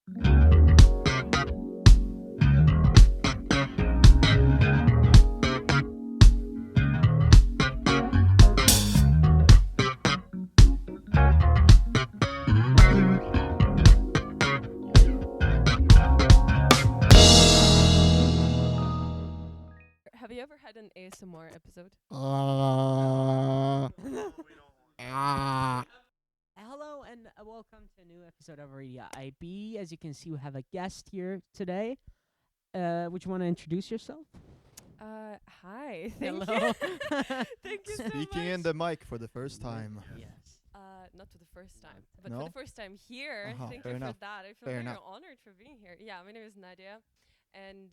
Have you ever had an ASMR episode? Ah. Hello and welcome to a new episode of Radio IB. As you can see, we have a guest here today. Would you want to introduce yourself? Hi. Thank Hello. you. Thank you so Speaking in much. the mic for the first time. Yes. Not for the first time, but for No? the first time here. Thank fair you enough. for that. I feel Fair very enough. honored for being here. Yeah, my name is Nadia, and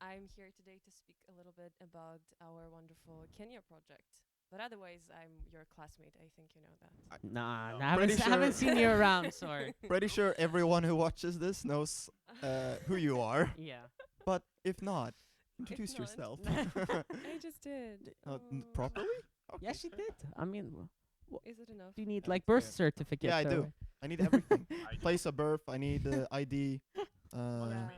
I'm here today to speak a little bit about our wonderful Kenya project. But otherwise, I'm your classmate. I think you know that. Nah, No. I haven't, Pretty I haven't sure- seen you around. Sorry. Pretty sure everyone who watches this knows who you are. Yeah. But if not, introduce not, yourself. I just did. Properly? Okay. Yes, she did. I mean, Is it enough? do you need like birth certificate? Yeah, I or- do. I need everything. Place of birth. I need the ID. I'm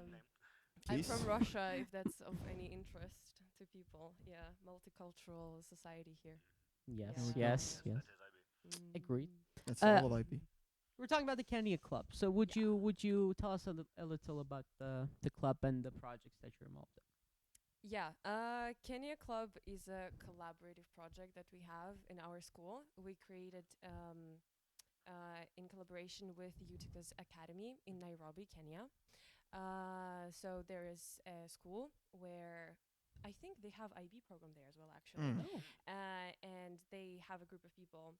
Please. from Russia, if that's of any interest to people. Yeah, multicultural society here. Yes. Yeah. Yes. Yes. Agreed. That's Uh, all of IP. We're talking about the Kenya Club. So would you tell us a little about the club and the projects that you're involved in? Yeah, Kenya Club is a collaborative project that we have in our school. We created in collaboration with Utica's Academy in Nairobi, Kenya. So there is a school where I think they have IB program there as well, actually. Mm. And they have a group of people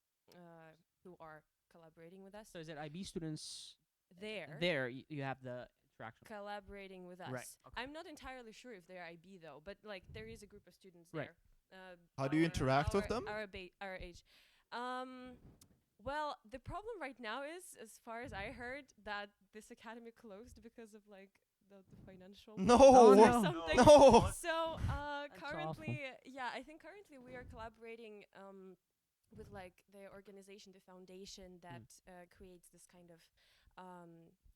who are collaborating with us So is it IB students there. there? You have the interaction. Collaborating with us. Right, okay. I'm not entirely sure if they're IB though, but like there is a group of students Right. there. How do you interact with them? Our age. Well, the problem right now is, as far as I heard, that this academy closed because of like the financial No. problems or no. something. No. So That's currently, yeah, I think currently we are collaborating with like the organization, the foundation that creates this kind of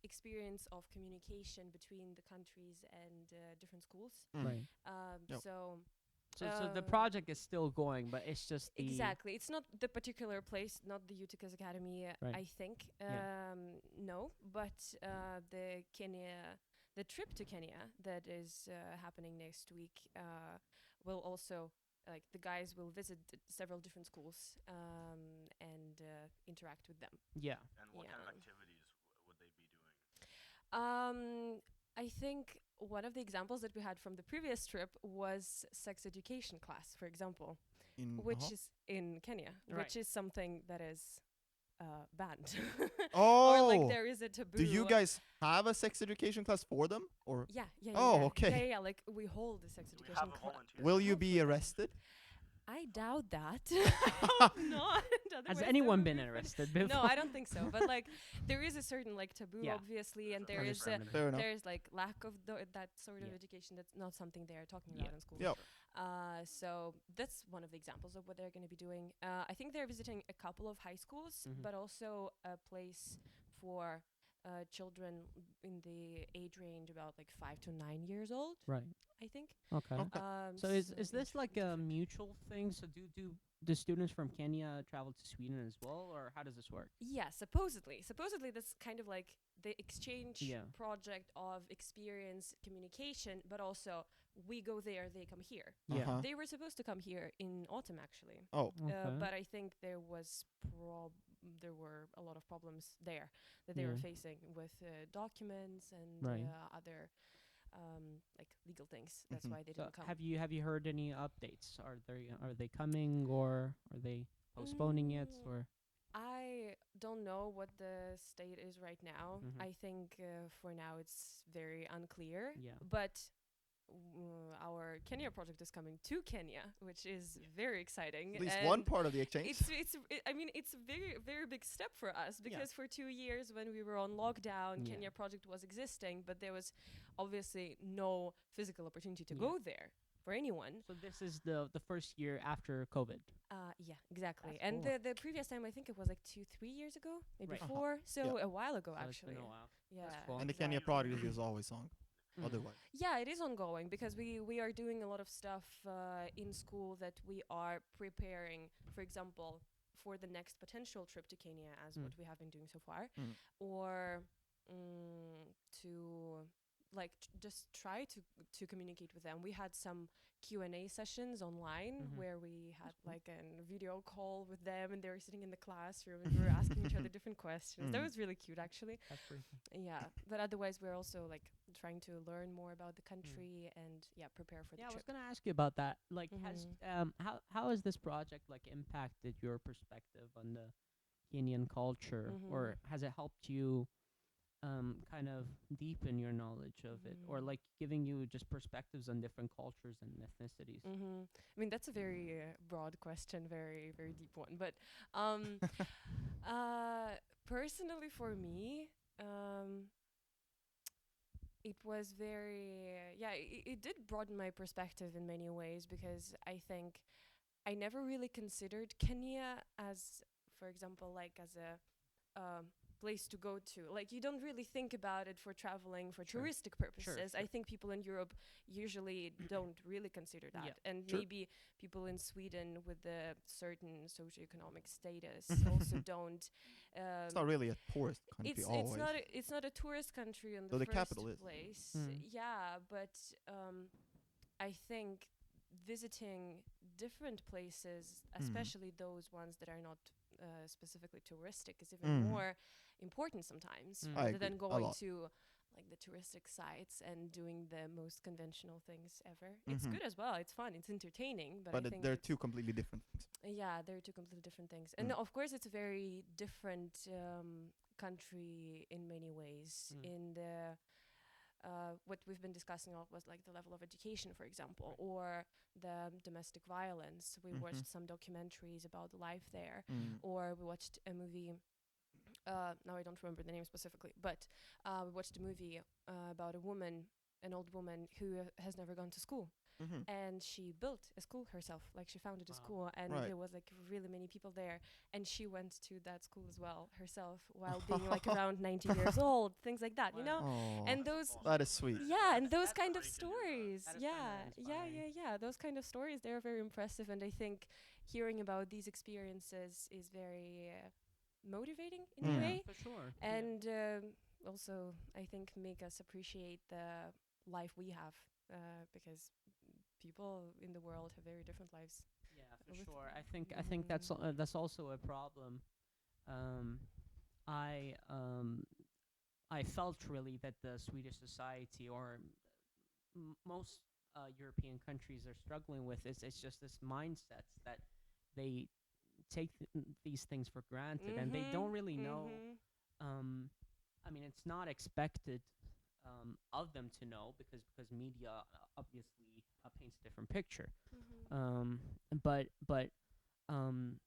experience of communication between the countries and different schools. Mm. Right. Yep. So the project is still going, but it's just the Exactly. It's not the particular place, not the Utica's Academy, Right. I think. Yeah. No, but the trip to Kenya that is happening next week will also, like, the guys will visit several different schools and interact with them. Yeah. And what kind of Yeah. activities would they be doing? I think one of the examples that we had from the previous trip was sex education class, for example, which is in Kenya, Right. which is something that is banned. Oh. Or like there is a taboo. Do you guys have a sex education class for them, or Yeah, yeah. Oh, yeah. okay. Yeah, yeah. Like we hold the sex Do we education have a class. volunteer? will you be arrested? I doubt that. I hope not. Has Otherwise that anyone would been be funny. arrested before? No, I don't think so. But like, there is a certain like taboo, Yeah. obviously, and there is Understandable. Fair enough. there's like lack of that sort of Yeah. education. That's not something they are talking Yeah. about in school. Yep. So that's one of the examples of what they're going to be doing. I think they're visiting a couple of high schools, Mhm. but also a place for children in the age range about like 5 to 9 years old, Right. I think. Okay. Okay. So is this age like range a different. mutual thing? So do the students from Kenya travel to Sweden as well, or how does this work? Yeah, supposedly that's kind of like the exchange Yeah. project of experience communication, but also we go there, they come here. Yeah. Uh-huh. They were supposed to come here in autumn actually, Oh. Okay. but I think there were a lot of problems there that they were Yeah. facing with documents and Right. other like legal things. That's Mhm. why they So didn't come. have you heard any updates? Are they coming, or are they postponing it, Mm, or I don't know what the state is right now. Mhm. I think for now it's very unclear. Yeah. But our Kenya project is coming to Kenya, which is very exciting. At least and one part of the exchange. I mean, it's a very big step for us because for 2 years when we were on lockdown, Yeah. Kenya project was existing, but there was obviously no physical opportunity to Yeah. go there. for anyone. So this is the first year after COVID. Yeah, exactly. That's And cool. the previous time, I think it was like 2-3 years ago, maybe Right. 4. So a while ago, So actually. it's been a while. Yeah. cool. And the Kenya exactly. project is always on. Mm. Otherwise, Yeah, it is ongoing because we are doing a lot of stuff in school that we are preparing, for example, for the next potential trip to Kenya, as Mm. what we have been doing so far, Mm. or to like just try to communicate with them. We had some Q&A sessions online Mhm. where we had cool. like a video call with them, and they were sitting in the classroom and we were asking each other different questions. That Mm. was really cute, actually. That's pretty cool. Yeah, but otherwise we're also like trying to learn more about the country and prepare for Yeah, I the was trip. gonna ask you about that. Like, has Mhm. how has this project like impacted your perspective on the Kenyan culture, Mhm. or has it helped you kind of deepen your knowledge of it, or Mhm. like giving you just perspectives on different cultures and ethnicities? I mean, that's a very broad question, very very deep one. But um, personally, for me, it was very it did broaden my perspective in many ways, because I think I never really considered Kenya as, for example, like as a place to go to. Like, you don't really think about it for traveling for Sure. touristic Sure, purposes. I sure. think people in Europe usually don't really consider that. Yeah. And Sure. maybe people in Sweden with a certain socioeconomic status also don't. it's not really a tourist country It's always. it's not a tourist country in Though the the first capital is. place. Mm. Yeah, but I think visiting different places, especially those ones that are not specifically touristic, is even Mm. more important sometimes, Mm. I rather agree, than a going lot. to like the touristic sites and doing the most conventional things ever. It's Mhm. good as well. It's fun. It's entertaining. But But I think they're it's two completely different things. yeah, they're two completely different things. And Mm. of course, it's a very different country in many ways. Mm. In the what we've been discussing was like the level of education, for example, Right. or the domestic violence. We Mhm. watched some documentaries about the life there, Mm. or we watched a movie. Now I don't remember the name specifically, but we watched a movie about a woman, an old woman who has never gone to school, Mhm. and she built a school herself. Like, she founded a Wow. school, and Right. there was like really many people there, and she went to that school as well herself while being like around 90 years old, things like that, you know. Oh, And those that is sweet. yeah, and those That's kind of pretty stories, That is yeah, kinda yeah, inspiring. yeah, yeah, those kind of stories, they're very impressive. And I think hearing about these experiences is very motivating in a Mm. way, For sure. and also I think make us appreciate the life we have, because people in the world have very different lives. Yeah, for With- sure. I think that's also a problem. Um, I um I felt really that the Swedish society, or most European countries, are struggling with is it's just this mindset that they take these things for granted, and they don't really know. Um, I mean, it's not expected of them to know, because media obviously paints a different picture. Um, but um,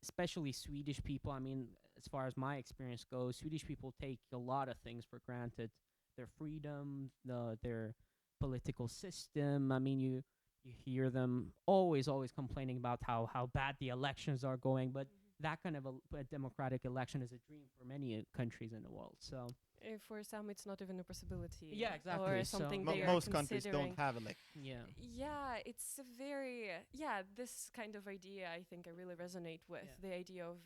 especially Swedish people. I mean, as far as my experience goes, Swedish people take a lot of things for granted. Their freedom, their political system. I mean, you hear them always complaining about how bad the elections are going, but that kind of a democratic election is a dream for many countries in the world. So For some, it's not even a possibility. Yeah, exactly. Or So something Mo- they are most countries considering. don't have elect. yeah, Yeah, it's a very this kind of idea I think I really resonate with. Yeah. The idea of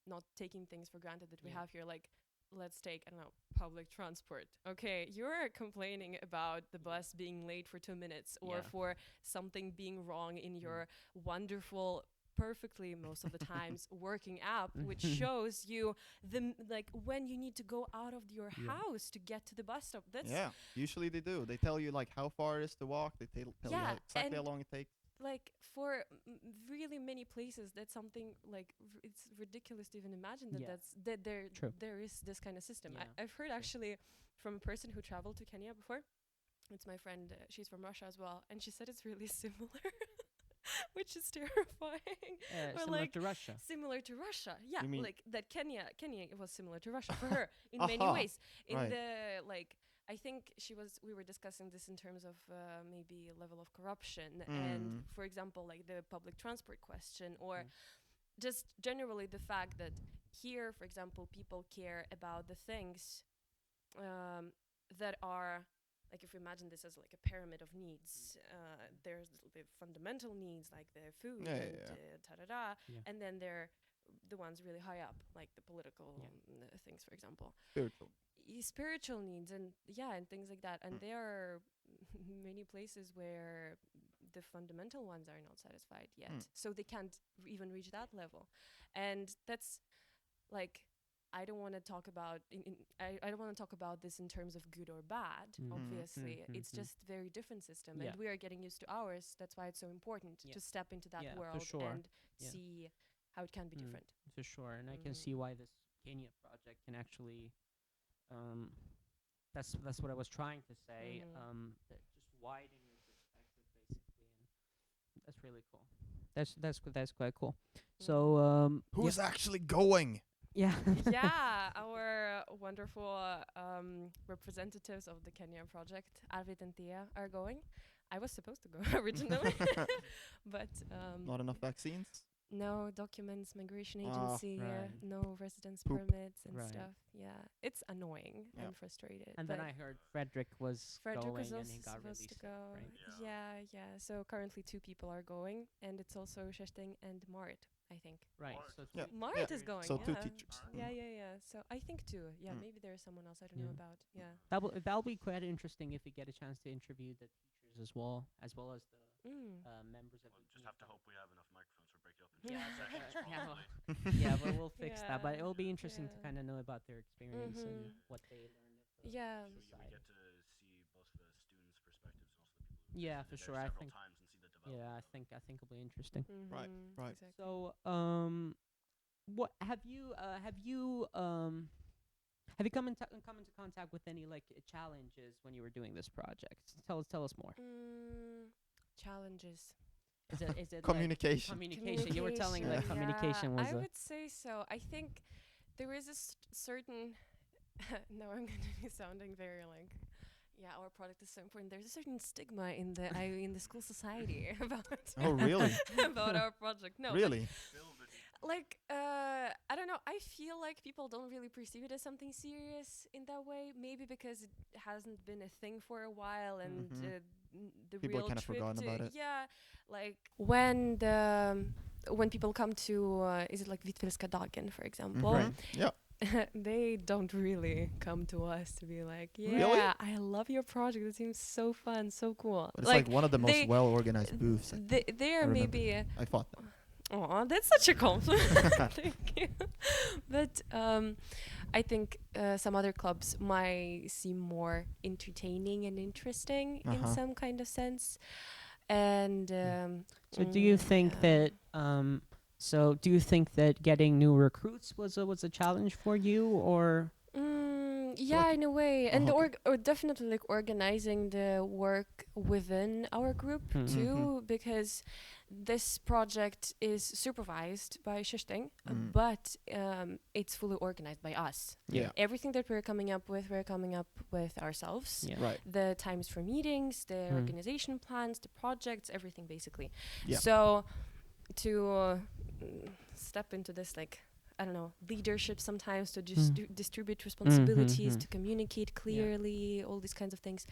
not taking things for granted that we Yeah. have here. Like, let's take, I don't know, public transport. Okay, you're complaining about the bus being late for 2 minutes, or Yeah. for something being wrong in your wonderful, perfectly most of the times working app, which shows you like when you need to go out of your Yeah. house to get to the bus stop. That's Yeah, usually they do. They tell you like how far it is to walk. They tell you Yeah, exactly how and long it takes. like for really many places, that's something like it's ridiculous to even imagine that Yeah. there True. there is this kind of system. Yeah, I've heard true. actually from a person who traveled to Kenya before. It's my friend, she's from Russia as well, and she said it's really similar, which is terrifying. Or similar like to Russia. similar to Russia. Yeah, You mean- like that Kenya was similar to Russia for her in many Aha, ways. In right. the like I think we were discussing this in terms of maybe level of corruption and, for example, like the public transport question, or just generally the fact that here, for example, people care about the things that are, like, if we imagine this as like a pyramid of needs, there's the fundamental needs like the food and then there are the ones really high up, like the political things, for example. Spiritual needs and things like that. And there are many places where the fundamental ones are not satisfied yet, so they can't even reach that level. And that's like, I don't want to talk about I don't want to talk about this in terms of good or bad. Obviously, it's just very different system, and we are getting used to ours. That's why it's so important to step into that world and see how it can be different. For sure, and I can see why this Kenya project can actually. That's what I was trying to say. That just widen your perspective, basically, and that's really cool. That's quite cool. So who's actually going? Yeah. Our wonderful representatives of the Kenya project, Arvid and Thea, are going. I was supposed to go originally, but not enough vaccines. No documents, migration agency, no residence Poop. permits and stuff. Yeah, it's annoying. I'm frustrated. And then I heard Frederick was going was and he got supposed to released. go. Right? Yeah. So currently 2 people are going, and it's also Shesting and Marit, I think. Right. So Marit is going. So 2 teachers. Yeah. So I think 2. Yeah, maybe there's someone else I don't know about. Yeah. That'll be quite interesting if we get a chance to interview the teachers as well as the members of the just have to hope we have enough microphones for break it up. But we'll fix that. But it'll be interesting to kind of know about their experience and what they learned. So you get to see both the students' perspectives and also the people who for sure. I think. Times and see the development. I think it'll be interesting. Right. Exactly. So, what have you come into contact with any like challenges when you were doing this project? Tell us more. Challenges. Is it communication? Communication. You were telling like communication was. I would say so. I think there is a certain. Now I'm going to be sounding very like, our product is so important. There's a certain stigma in the school society about. Oh really? About our project. No. Really? Like I don't know. I feel like people don't really perceive it as something serious in that way. Maybe because it hasn't been a thing for a while, and the people real kind of trip forgotten about it. Yeah, like when people come to is it like Hvitfeldtska dagen, for example? Right. Yeah. They don't really come to us to be like, Really? I love your project. It seems so fun, so cool. But it's like one of the most well organized booths. They are maybe. I thought that. Oh, that's such a compliment. Thank you. But I think some other clubs might seem more entertaining and interesting in some kind of sense. And so do you think that getting new recruits was a challenge for you, or? In a way, and or definitely like organizing the work within our group too, because this project is supervised by Shesting, but it's fully organized by us. Yeah. Everything that we're coming up with ourselves. Yeah. Right. The times for meetings, the organization plans, the projects, everything basically. Yeah. So to step into this like, I don't know, leadership sometimes, to just distribute responsibilities, to communicate clearly, all these kinds of things.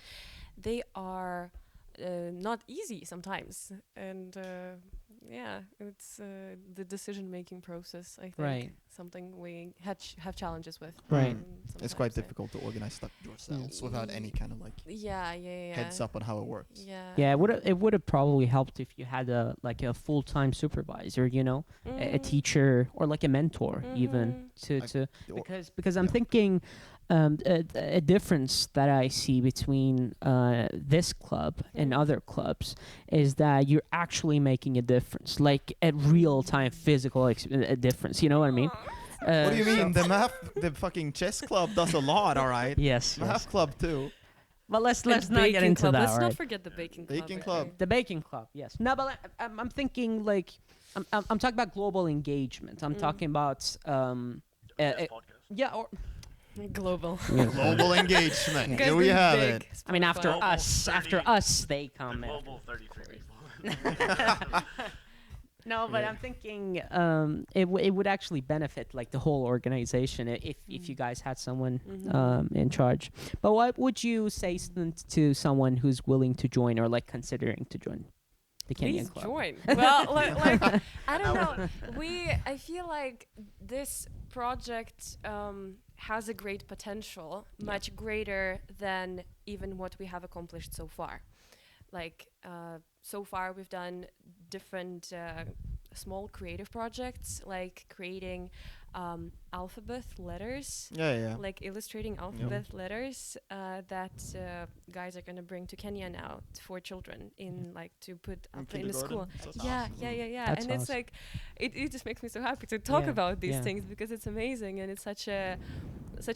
They are not easy sometimes. And it's the decision-making process, I think, something we have challenges with. Right. It's quite difficult to organize stuff yourselves without any kind of like heads up on how it works. Yeah, it would have probably helped if you had a full-time supervisor, a teacher or like a mentor even because I'm thinking a difference that I see between this club and other clubs is that you're actually making a difference, like a real-time physical a difference. You know what I mean? What do you mean? The fucking chess club does a lot, all right? Yes. Math club too. But let's not get into that. Let's right? not forget the baking club. Baking club. The baking club, yes. No, but I'm thinking like I'm talking about global engagement. I'm talking about Podcast. yeah, or Global. Global engagement. Guys, Here we think have big. it. It's I mean, fun. after Global us, 30 they The come. global 33 people. No, but Yeah. I'm thinking it would actually benefit like the whole organization if you guys had someone in charge. But what would you say to someone who's willing to join or like considering to join the Kenyan Please club? join. Well, like I don't know. I feel like this project has a great potential, much greater than even what we have accomplished so far. Like so far, we've done different small creative projects, like creating alphabet letters, Yeah. like illustrating alphabet letters that guys are gonna bring to Kenya now for children in like to put up in the school. That's Yeah, awesome. yeah. That's And it's awesome. like, it just makes me so happy to talk Yeah, about these yeah. things because it's amazing and it's such a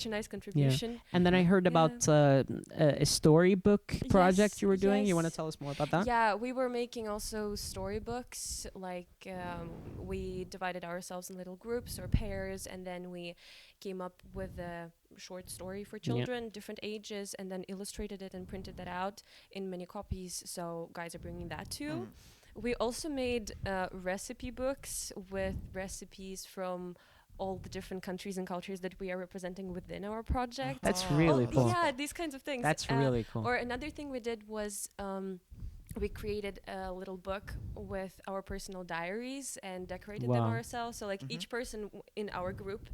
nice contribution. And then I heard about a storybook project you were doing. You want to yes. tell us more about that? Yeah, we were making also storybooks. Like we divided ourselves in little groups or pairs, and then we came up with a short story for children, different ages, and then illustrated it and printed that out in many copies. So guys are bringing that too. We also made recipe books with recipes from all the different countries and cultures that we are representing within our project. That's really cool. Yeah, these kinds of things. That's really cool. Or another thing we did was we created a little book with our personal diaries and decorated them Wow. ourselves. So like each person in our group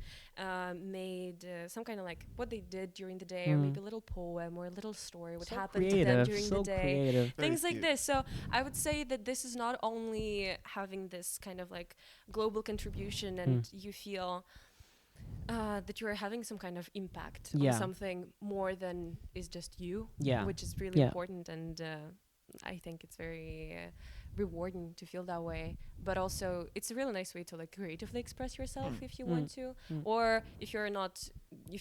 made some kind of like what they did during the day, or maybe a little poem or a little story, what So happened to them creative, during so the day. creative. Things like this. So I would say that this is not only having this kind of like global contribution and you feel that you are having some kind of impact on something more than is just you, which is really important, and I think it's very rewarding to feel that way. But also it's a really nice way to like creatively express yourself if you want to, or if you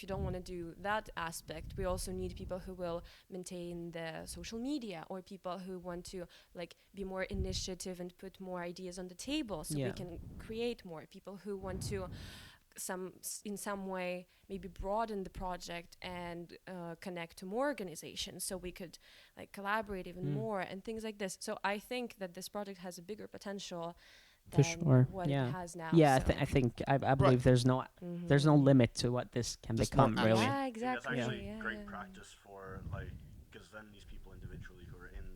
don't want to do that aspect. We also need people who will maintain the social media, or people who want to like be more initiative and put more ideas on the table so we can create more. People who want to in some way maybe broaden the project and connect to more organizations so we could like collaborate even more and things like this. So I think that this project has a bigger potential than what it has now. Yeah, so. I believe there's no limit to what this can become, really. Yeah, exactly. That's actually great practice for like, because then these people individually who are in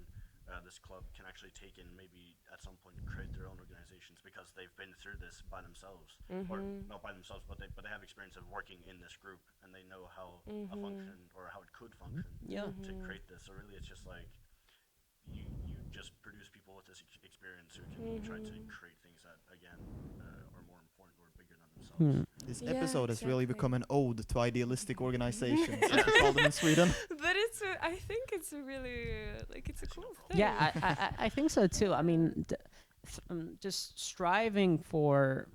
this club can actually take in, maybe at some point create their own organizations, because they've been through this by themselves, or not by themselves, but they have experience of working in this group, and they know how a function or how it could function to create this. So really, it's just like you just produce people with this experience who can try to create things that again are more important or bigger than themselves. This episode has really become an ode to idealistic organizations, as we call them in Sweden. But I think it's a really like it's a cool thing. Yeah, I think so too. I mean, just striving for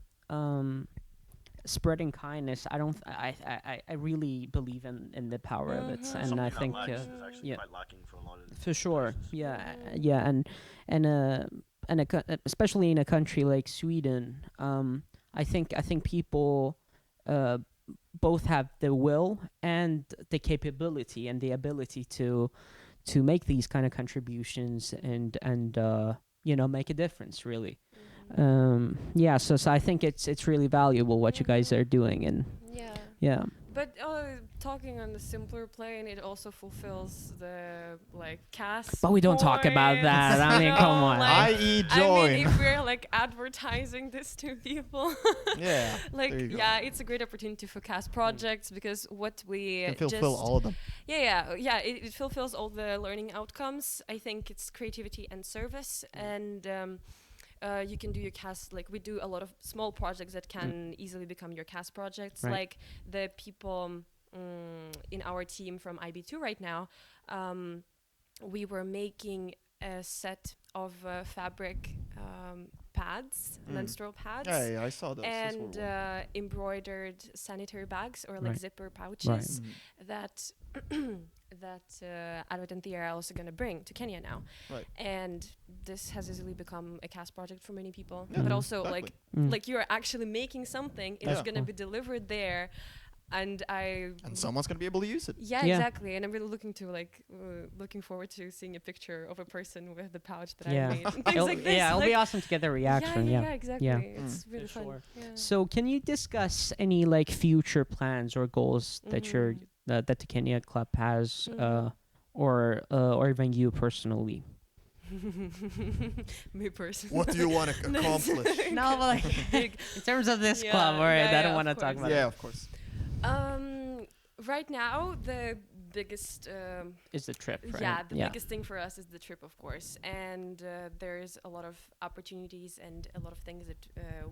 spreading kindness. I really believe in the power of it, and I think is actually quite lacking for a lot of for sure. And especially in a country like Sweden, I think people both have the will and the capability and the ability to make these kind of contributions and make a difference, really. So I think it's really valuable what you guys are doing, and But talking on the simpler plane, it also fulfills the like cast. But we don't talk about that. I mean, come on. I.e. join. I mean, if we're like advertising this to people, like it's a great opportunity for cast projects, because what we can fulfill all of them. It fulfills all the learning outcomes. I think it's creativity and service, and you can do your cast, like we do a lot of small projects that can easily become your cast projects, like the people in our team from IB2 right now. We were making a set of fabric pads, menstrual pads. Yeah, I saw those. And embroidered sanitary bags, or like zipper pouches that Arvid and Thea are also going to bring to Kenya now. And this has easily become a cast project for many people. But also like you're actually making something, it's going to be delivered there and someone's gonna be able to use it. Yeah, Yeah. exactly. And I'm really looking forward to seeing a picture of a person with the pouch that Yeah. I made. And things It'll, like this. yeah, it'll like, be awesome to get the reaction. yeah, exactly. Yeah. It's really For fun. sure. Yeah. So, can you discuss any like future plans or goals that you're that the Kenya Club has, or even you personally? Me personally. What do you want to accomplish? No, but like in terms of this club, Yeah, alright, yeah, I don't yeah, want to of talk course. about Yeah, it. of course. Right now, the biggest Is the trip, right? yeah, the biggest thing for us is the trip, of course, and there's a lot of opportunities and a lot of things that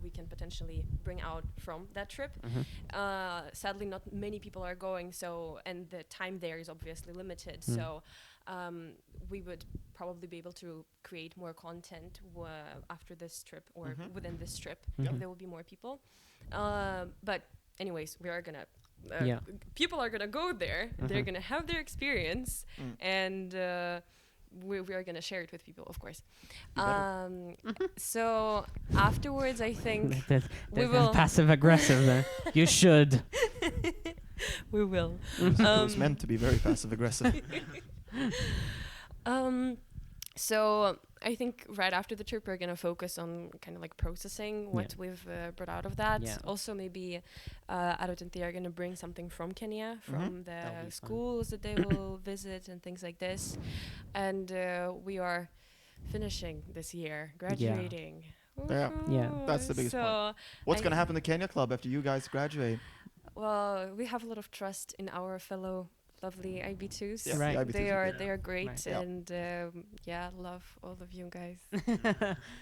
we can potentially bring out from that trip. Sadly, not many people are going, so and the time there is obviously limited. So we would probably be able to create more content after this trip or within this trip if there will be more people. But anyways, we are gonna. People are gonna go there. They're gonna have their experience, and we are gonna share it with people, of course. So afterwards, I think we will passive aggressive there. You should. we will. It was meant to be very passive aggressive. So I think right after the trip, we're gonna focus on kind of like processing what we've brought out of that. Yeah. Also, maybe Adot and Thea are gonna bring something from Kenya, from the schools that they will visit and things like this. And we are finishing this year, graduating. Yeah, that's the biggest part. What's gonna happen to Kenya Club after you guys graduate? Well, we have a lot of trust in our fellow lovely IB2s. Yeah, Right. the They IB2s, are great, Right. and love all of you guys.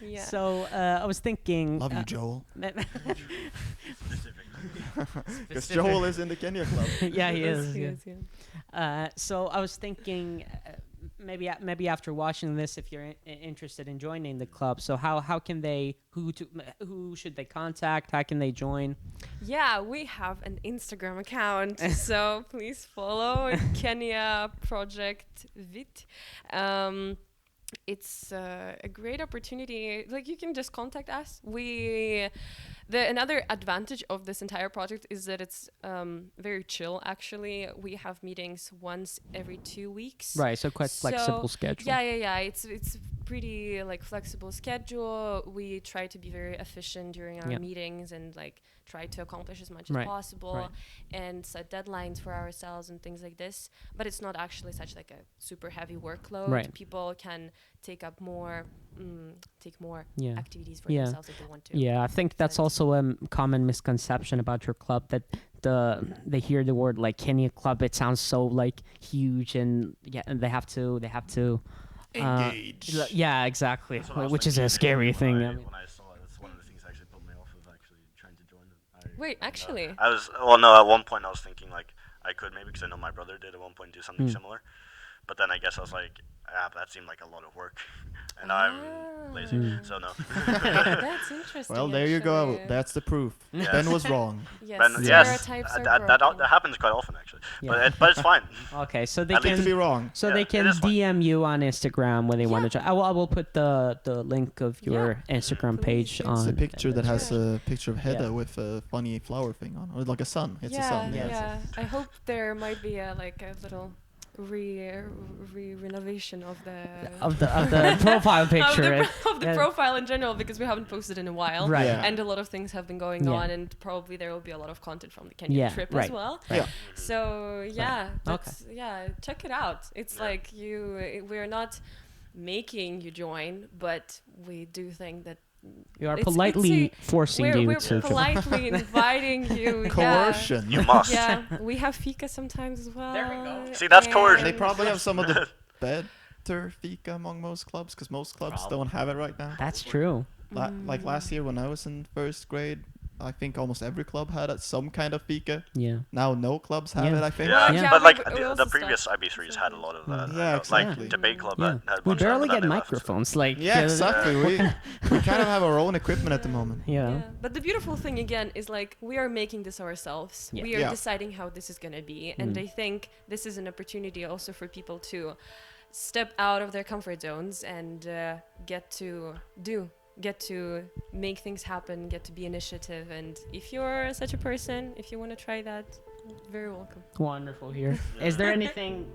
Yeah. So I was thinking. Love you, Joel. Specifically. Because Joel is in the Kenya Club. Yeah, he Yes, is. he Yeah. is, yeah. So I was thinking, maybe after watching this, if you're interested in joining the club, so how can they who should they contact? How can they join? Yeah, we have an Instagram account, so please follow Kenya Project Vit. It's a great opportunity. Like, you can just contact us. Another advantage of this entire project is that it's very chill. Actually, we have meetings once every 2 weeks. Right, so quite flexible schedule. Yeah. It's pretty like flexible schedule. We try to be very efficient during our meetings and like try to accomplish as much as possible and set deadlines for ourselves and things like this. But it's not actually such like a super heavy workload. Right. People can take more activities for Yeah. themselves if they want to. Yeah, I think that's also a common misconception about your club, that they hear the word like Kenya Club, it sounds so like huge, and and they have to Engage. Yeah, exactly. That's what I was Which is a thinking scary thing. When I saw it, that's one of the things that actually put me off of actually trying to join it. Wait, actually? At one point I was thinking like I could maybe, because I know my brother did at one point do something similar. But then I guess I was like, that seemed like a lot of work, and I'm lazy, so no. That's interesting. Well, there you go. actually. That's the proof. Yeah. Ben was wrong. Yes, Ben, stereotypes are that broken. happens quite often actually, Yeah. but it's fine. Okay, so they At least To be can wrong. they it can is fine. DM you on Instagram when they want to join. I will put the link of your Instagram Please page do. on. It's a picture that has Yeah. a picture of Hedda with a funny flower thing on, or like a sun. It's a sun. Yeah. I hope there might be a little renovation of the of the profile picture. of the profile in general, because we haven't posted in a while, Right. Yeah. and a lot of things have been going Yeah. on, and probably there will be a lot of content from the Kenya trip right. as well. Yeah. So check it out. It's like we're not making you join, but we do think that You are it's politely forcing you we're to. politely inviting you. Coercion. You must. Yeah, we have fika sometimes as well. There we go. See, that's coercion. They probably have some of the better fika among most clubs, because most clubs don't have it right now. That's true. Like last year when I was in first grade, I think almost every club had some kind of fika. Yeah. Now no clubs have Yeah. it, I think. Yeah, Yeah. but like we the also previous stopped. IB3s had a lot of that. Yeah, exactly. Like Debate Club Yeah. had We bunch of barely them, get and then they left. microphones. Like Yeah, exactly. We kind of have our own equipment at the moment. Yeah. But the beautiful thing again is like we are making this ourselves. Yeah. We are Yeah. deciding how this is gonna be, and I think this is an opportunity also for people to step out of their comfort zones and get to make things happen, get to be initiative. And if you're such a person, if you want to try that, Very welcome. Wonderful here. Is there anything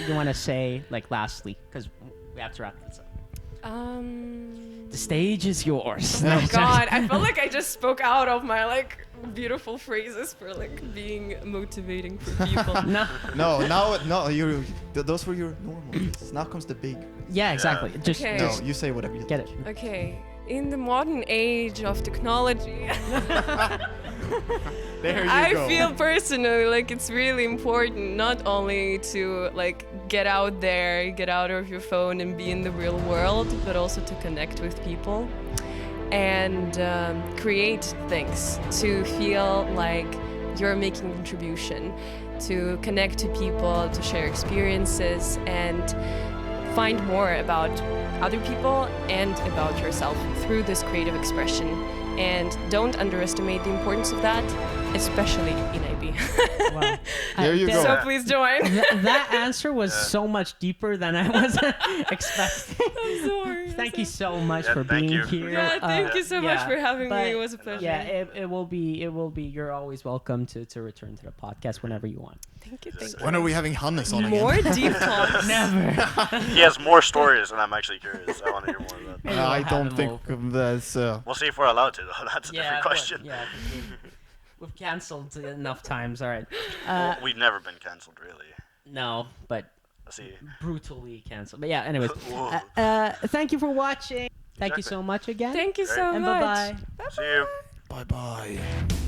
you want to say, like, lastly? Because we have to wrap this up. The stage is yours. Oh God, I felt like I just spoke out of my like beautiful phrases for like being motivating for people. No, those were your normal phrases. Now comes the big. Yeah, exactly. Yeah. Just, Okay. just No, you say whatever you get it. Okay, in the modern age of technology, There you I go. feel personally like it's really important not only to like get out there, get out of your phone and be in the real world, but also to connect with people and create things, to feel like you're making a contribution, to connect to people, to share experiences, and find more about other people and about yourself through this creative expression. And don't underestimate the importance of that, especially in IB. Wow. There you go. So please join. That answer was so much deeper than I was expecting. I'm sorry. Thank you so much for thank being you. here. Yeah, thank you so much yeah, for having but me. It was a pleasure. Yeah, it will be. You're always welcome to return to the podcast whenever you want. Thank you. Thank When you. are we having Hannes on More again? deep talks. Never. He has more stories, and I'm actually curious. I want to hear more of that. Maybe we'll I have don't him think over. that's. We'll see if we're allowed to, though. That's a different question. Yeah, we've canceled enough times. All right. We've never been cancelled, really. No, but Let's see. brutally canceled. But yeah. Anyways, Whoa. thank you for watching. Thank you Exactly. so much again. Thank you so and much. bye bye. See you. Bye bye.